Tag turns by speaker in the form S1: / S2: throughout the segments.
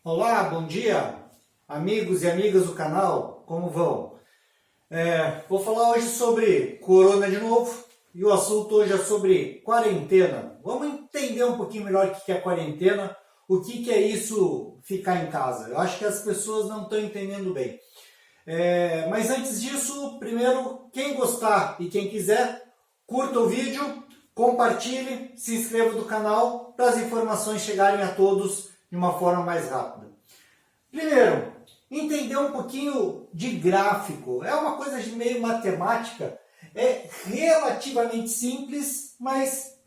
S1: Olá, bom dia, amigos e amigas do canal, como vão? Vou falar hoje sobre corona de novo e o assunto hoje é sobre quarentena. Vamos entender um pouquinho melhor o que é quarentena, o que é isso ficar em casa. Eu acho que as pessoas não estão entendendo bem. Mas antes disso, primeiro, quem gostar e quem quiser, curta o vídeo, compartilhe, se inscreva no canal para as informações chegarem a todos de uma forma mais rápida. Primeiro, entender um pouquinho de gráfico. É uma coisa de meio matemática, é relativamente simples, mas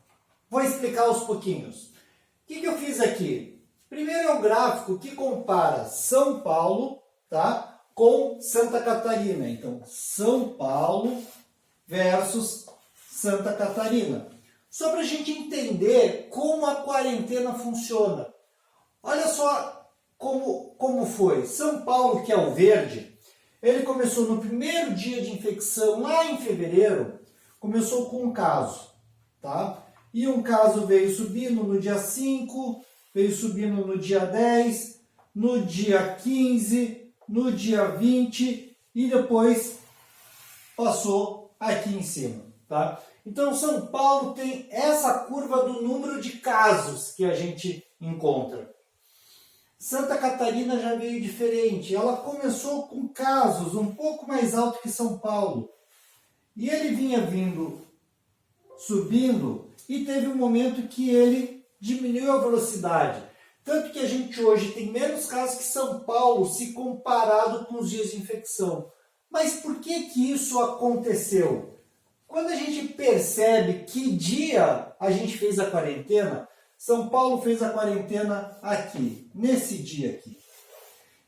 S1: vou explicar aos pouquinhos. O que eu fiz aqui? Primeiro é um gráfico que compara São Paulo, tá, com Santa Catarina. Então, São Paulo versus Santa Catarina. Só para a gente entender como a quarentena funciona. Olha só como foi. São Paulo, que é o verde, ele começou no primeiro dia de infecção, lá em fevereiro, começou com um caso, tá? E um caso veio subindo no dia 5, veio subindo no dia 10, no dia 15, no dia 20 e depois passou aqui em cima, tá? Então, São Paulo tem essa curva do número de casos que a gente encontra. Santa Catarina já veio diferente. Ela começou com casos um pouco mais altos que São Paulo. E ele vinha subindo, e teve um momento que ele diminuiu a velocidade. Tanto que a gente hoje tem menos casos que São Paulo, se comparado com os dias de infecção. Mas por que isso aconteceu? Quando a gente percebe que dia a gente fez a quarentena, São Paulo fez a quarentena aqui, nesse dia aqui.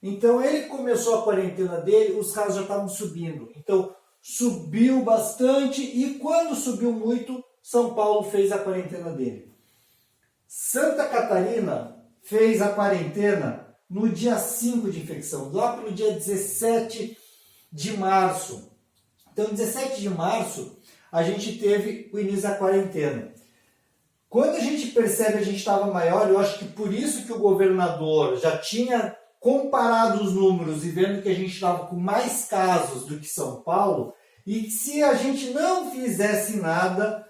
S1: Então ele começou a quarentena dele, os casos já estavam subindo. Então subiu bastante e quando subiu muito, São Paulo fez a quarentena dele. Santa Catarina fez a quarentena no dia 5 de infecção, lá pelo dia 17 de março. Então 17 de março a gente teve o início da quarentena. Quando a gente percebe que a gente estava maior, eu acho que por isso que o governador já tinha comparado os números e vendo que a gente estava com mais casos do que São Paulo, e que se a gente não fizesse nada,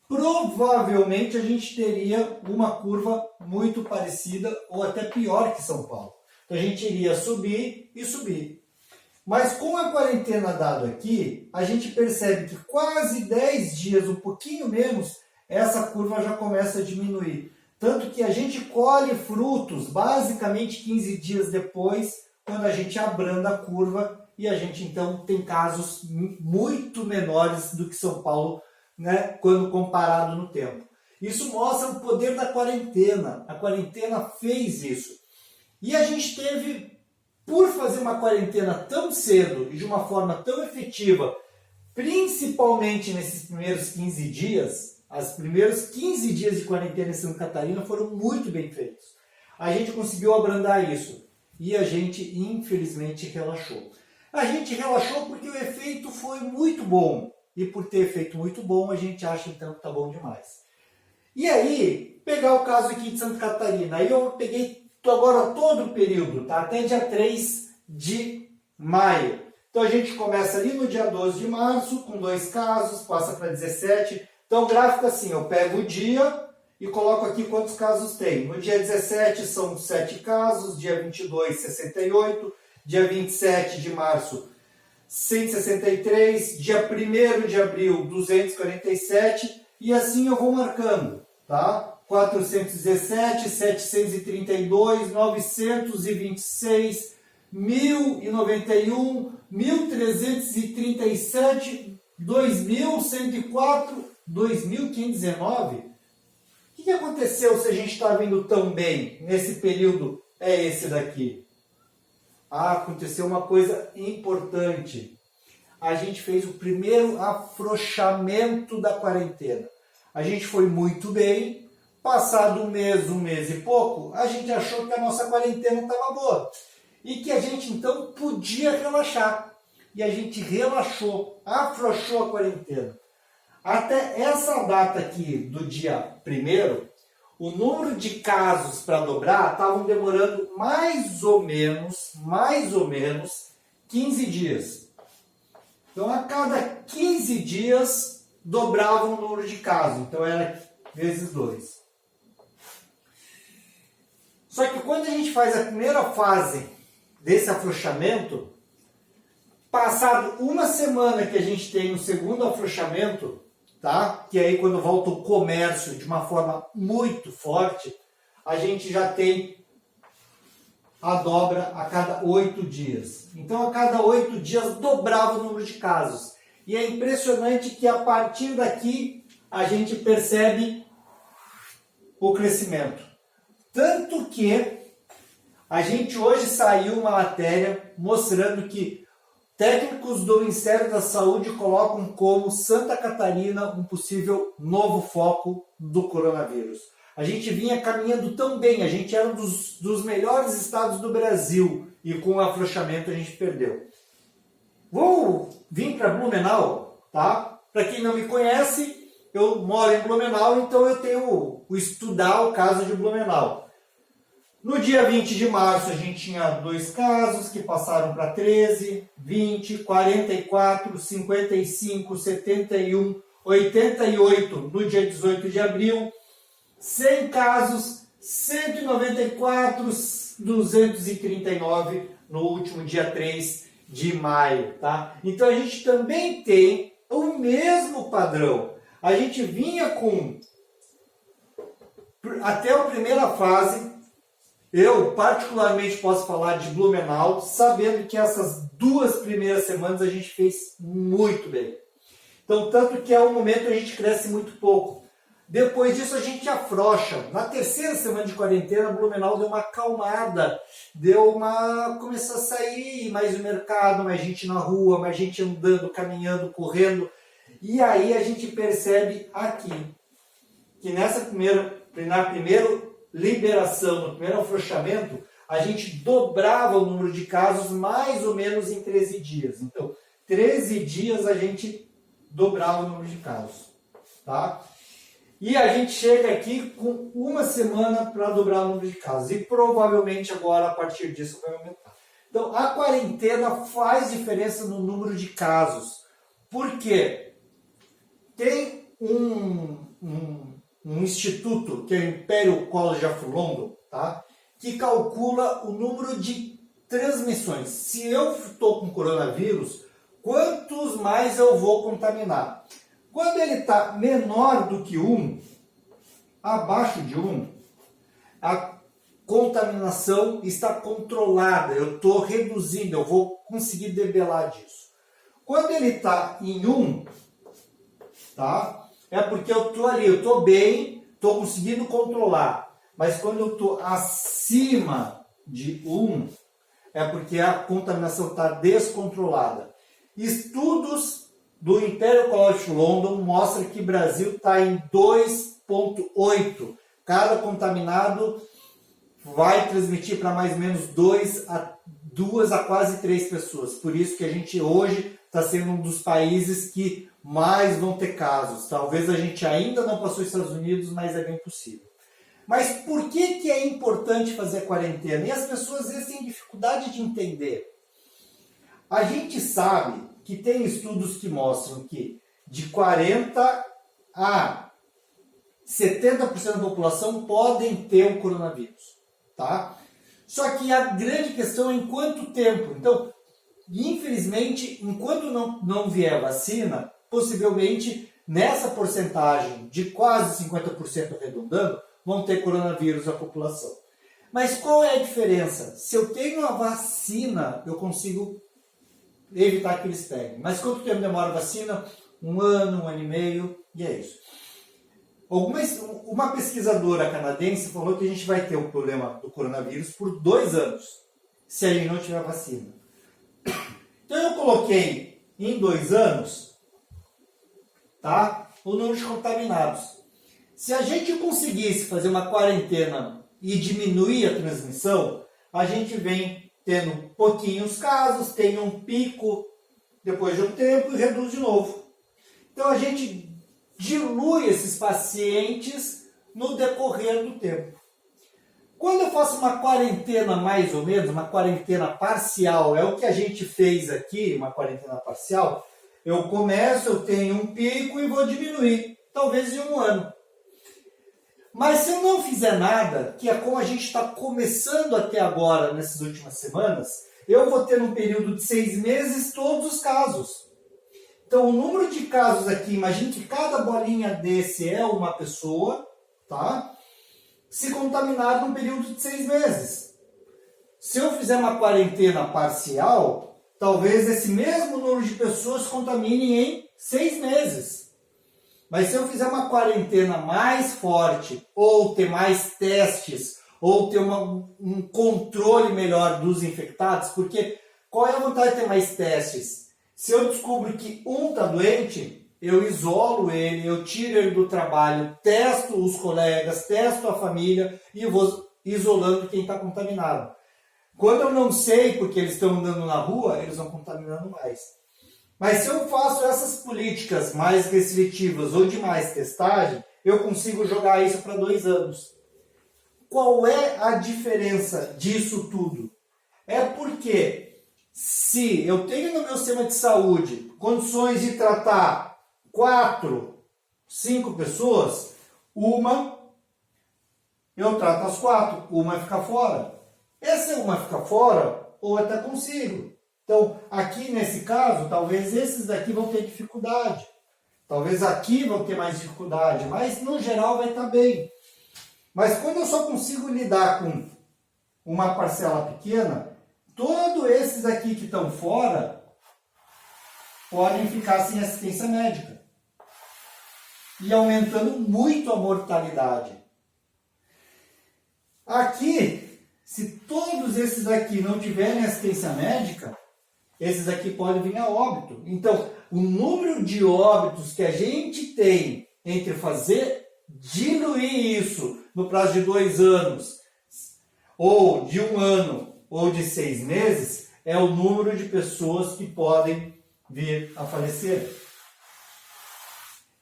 S1: provavelmente a gente teria uma curva muito parecida ou até pior que São Paulo. Então a gente iria subir e subir. Mas com a quarentena dada aqui, a gente percebe que quase 10 dias, um pouquinho menos, essa curva já começa a diminuir. Tanto que a gente colhe frutos basicamente 15 dias depois, quando a gente abranda a curva e a gente então tem casos muito menores do que São Paulo, né, quando comparado no tempo. Isso mostra o poder da quarentena. A quarentena fez isso. E a gente teve, por fazer uma quarentena tão cedo e de uma forma tão efetiva, principalmente nesses primeiros 15 dias, os primeiros 15 dias de quarentena em Santa Catarina foram muito bem feitos. A gente conseguiu abrandar isso e a gente, infelizmente, relaxou. A gente relaxou porque o efeito foi muito bom. E por ter efeito muito bom, a gente acha então que está bom demais. E aí, pegar o caso aqui de Santa Catarina. Aí eu peguei agora todo o período, tá? Até dia 3 de maio. Então a gente começa ali no dia 12 de março, com 2 casos, passa para 17. Então, o gráfico assim, eu pego o dia e coloco aqui quantos casos tem. No dia 17 são 7 casos, dia 22, 68, dia 27 de março, 163, dia 1º de abril, 247, e assim eu vou marcando, tá? 417, 732, 926, 1091, 1337, 2104, 2519. O que aconteceu se a gente está vindo tão bem nesse período? É esse daqui. Aconteceu uma coisa importante. A gente fez o primeiro afrouxamento da quarentena. A gente foi muito bem. Passado um mês e pouco, a gente achou que a nossa quarentena estava boa. E que a gente então podia relaxar. E a gente relaxou, afrouxou a quarentena. Até essa data aqui do dia 1º, o número de casos para dobrar estavam demorando mais ou menos 15 dias. Então, a cada 15 dias, dobrava o número de casos. Então, era vezes 2. Só que quando a gente faz a primeira fase desse afrouxamento, passado uma semana que a gente tem o segundo afrouxamento, tá? Que aí quando volta o comércio de uma forma muito forte, a gente já tem a dobra a cada 8 dias. Então, a cada 8 dias dobrava o número de casos. E é impressionante que a partir daqui a gente percebe o crescimento. Tanto que a gente hoje saiu uma matéria mostrando que técnicos do Ministério da Saúde colocam como Santa Catarina um possível novo foco do coronavírus. A gente vinha caminhando tão bem, a gente era um dos melhores estados do Brasil e com o afrouxamento a gente perdeu. Vou vir para Blumenau, tá? Para quem não me conhece, eu moro em Blumenau, então eu tenho o estudar o caso de Blumenau. No dia 20 de março a gente tinha 2 casos que passaram para 13, 20, 44, 55, 71, 88 no dia 18 de abril, 100 casos, 194, 239 no último dia 3 de maio, tá? Então a gente também tem o mesmo padrão. A gente vinha com, até a primeira fase, eu particularmente posso falar de Blumenau, sabendo que essas 2 primeiras semanas a gente fez muito bem. Então, tanto que é um momento que a gente cresce muito pouco. Depois disso a gente afrouxa. Na 3ª semana de quarentena, Blumenau deu uma acalmada, começou a sair mais no mercado, mais gente na rua, mais gente andando, caminhando, correndo. E aí a gente percebe aqui, que na primeira liberação, no primeiro afrouxamento, a gente dobrava o número de casos mais ou menos em 13 dias. Então, 13 dias a gente dobrava o número de casos, tá? E a gente chega aqui com uma semana para dobrar o número de casos. E provavelmente agora, a partir disso, vai aumentar. Então, a quarentena faz diferença no número de casos. Por quê? Tem um instituto, que é o Imperial College of London, tá? Que calcula o número de transmissões. Se eu estou com coronavírus, quantos mais eu vou contaminar? Quando ele está menor do que 1, abaixo de 1, a contaminação está controlada, eu estou reduzindo, eu vou conseguir debelar disso. Quando ele está em 1, tá? É porque eu estou ali, eu estou bem, estou conseguindo controlar. Mas quando eu estou acima de 1, é porque a contaminação está descontrolada. Estudos do Imperial College London mostram que o Brasil está em 2,8. Cada contaminado vai transmitir para mais ou menos 2 a quase 3 pessoas. Por isso que a gente hoje está sendo um dos países que mais vão ter casos. Talvez a gente ainda não passou os Estados Unidos, mas é bem possível. Mas por que é importante fazer quarentena? E as pessoas às vezes têm dificuldade de entender. A gente sabe que tem estudos que mostram que de 40 a 70% da população podem ter o coronavírus, tá? Só que a grande questão é em quanto tempo. Então, infelizmente, enquanto não vier vacina, possivelmente nessa porcentagem de quase 50% arredondando, vão ter coronavírus a população. Mas qual é a diferença? Se eu tenho a vacina, eu consigo evitar que eles peguem. Mas quanto tempo demora a vacina? 1 ano, 1 ano e meio, e é isso. Uma pesquisadora canadense falou que a gente vai ter o problema do coronavírus por 2 anos, se a gente não tiver vacina. Então eu coloquei em 2 anos, tá, o número de contaminados. Se a gente conseguisse fazer uma quarentena e diminuir a transmissão, a gente vem tendo pouquinhos casos, tem um pico depois de um tempo e reduz de novo. Então a gente dilui esses pacientes no decorrer do tempo. Quando eu faço uma quarentena mais ou menos, uma quarentena parcial, é o que a gente fez aqui, uma quarentena parcial, eu começo, eu tenho um pico e vou diminuir, talvez em um ano. Mas se eu não fizer nada, que é como a gente está começando até agora, nessas últimas semanas, eu vou ter num período de 6 meses todos os casos. Então o número de casos aqui, imagine que cada bolinha desse é uma pessoa, tá? Se contaminar num período de 6 meses. Se eu fizer uma quarentena parcial, talvez esse mesmo número de pessoas contaminem em 6 meses. Mas se eu fizer uma quarentena mais forte, ou ter mais testes, ou ter um controle melhor dos infectados, porque qual é a vantagem de ter mais testes? Se eu descubro que um está doente, eu isolo ele, eu tiro ele do trabalho, testo os colegas, testo a família e vou isolando quem está contaminado. Quando eu não sei, porque eles estão andando na rua, eles vão contaminando mais. Mas se eu faço essas políticas mais restritivas ou de mais testagem, eu consigo jogar isso para 2 anos. Qual é a diferença disso tudo? É porque se eu tenho no meu sistema de saúde condições de tratar 4, 5 pessoas, eu trato as 4, uma fica fora. Essa uma fica fora, ou até consigo. Então, aqui nesse caso, talvez esses daqui vão ter dificuldade. Talvez aqui vão ter mais dificuldade, mas no geral vai estar bem. Mas quando eu só consigo lidar com uma parcela pequena, todos esses aqui que estão fora podem ficar sem assistência médica. E aumentando muito a mortalidade. Aqui, se todos esses aqui não tiverem assistência médica, esses aqui podem vir a óbito. Então, o número de óbitos que a gente tem entre diluir isso no prazo de 2 anos, ou de 1 ano, ou de 6 meses, é o número de pessoas que podem vir a falecer.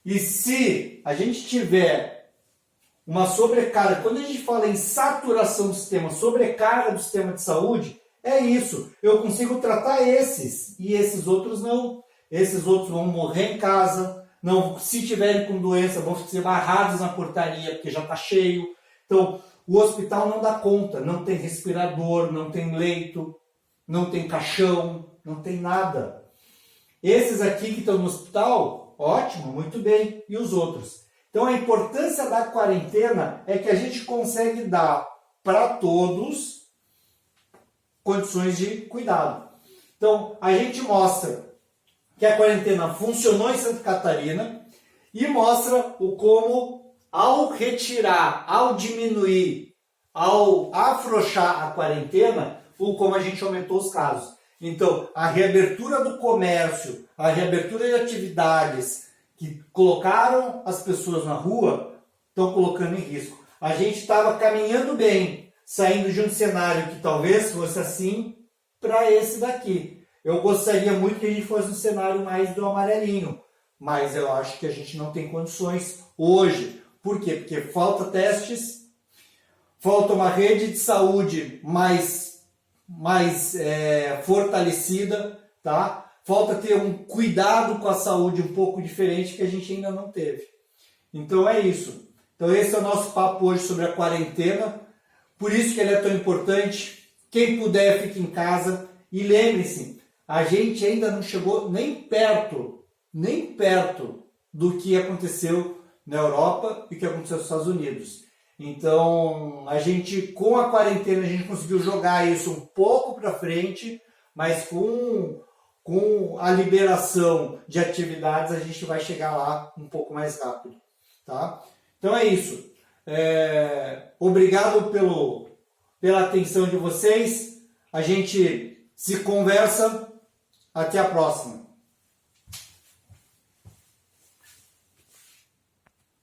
S1: E se a gente tiver uma sobrecarga, quando a gente fala em saturação do sistema, sobrecarga do sistema de saúde, é isso. Eu consigo tratar esses e esses outros não. Esses outros vão morrer em casa, não, se tiverem com doença vão ser barrados na portaria porque já está cheio. Então, o hospital não dá conta, não tem respirador, não tem leito, não tem caixão, não tem nada. Esses aqui que estão no hospital, ótimo, muito bem. E os outros? Então a importância da quarentena é que a gente consegue dar para todos condições de cuidado. Então a gente mostra que a quarentena funcionou em Santa Catarina e mostra o como ao retirar, ao diminuir, ao afrouxar a quarentena, o como a gente aumentou os casos. Então, a reabertura do comércio, a reabertura de atividades que colocaram as pessoas na rua, estão colocando em risco. A gente estava caminhando bem, saindo de um cenário que talvez fosse assim, para esse daqui. Eu gostaria muito que a gente fosse um cenário mais do amarelinho, mas eu acho que a gente não tem condições hoje. Por quê? Porque falta testes, falta uma rede de saúde mais fortalecida, tá? Falta ter um cuidado com a saúde um pouco diferente que a gente ainda não teve. Então é isso. Então esse é o nosso papo hoje sobre a quarentena. Por isso que ele é tão importante. Quem puder, fique em casa. E lembre-se, a gente ainda não chegou nem perto do que aconteceu na Europa e que aconteceu nos Estados Unidos. Então, a gente, com a quarentena, a gente conseguiu jogar isso um pouco para frente, mas com a liberação de atividades, a gente vai chegar lá um pouco mais rápido. Tá? Então é isso. Obrigado pela atenção de vocês. A gente se conversa. Até a próxima.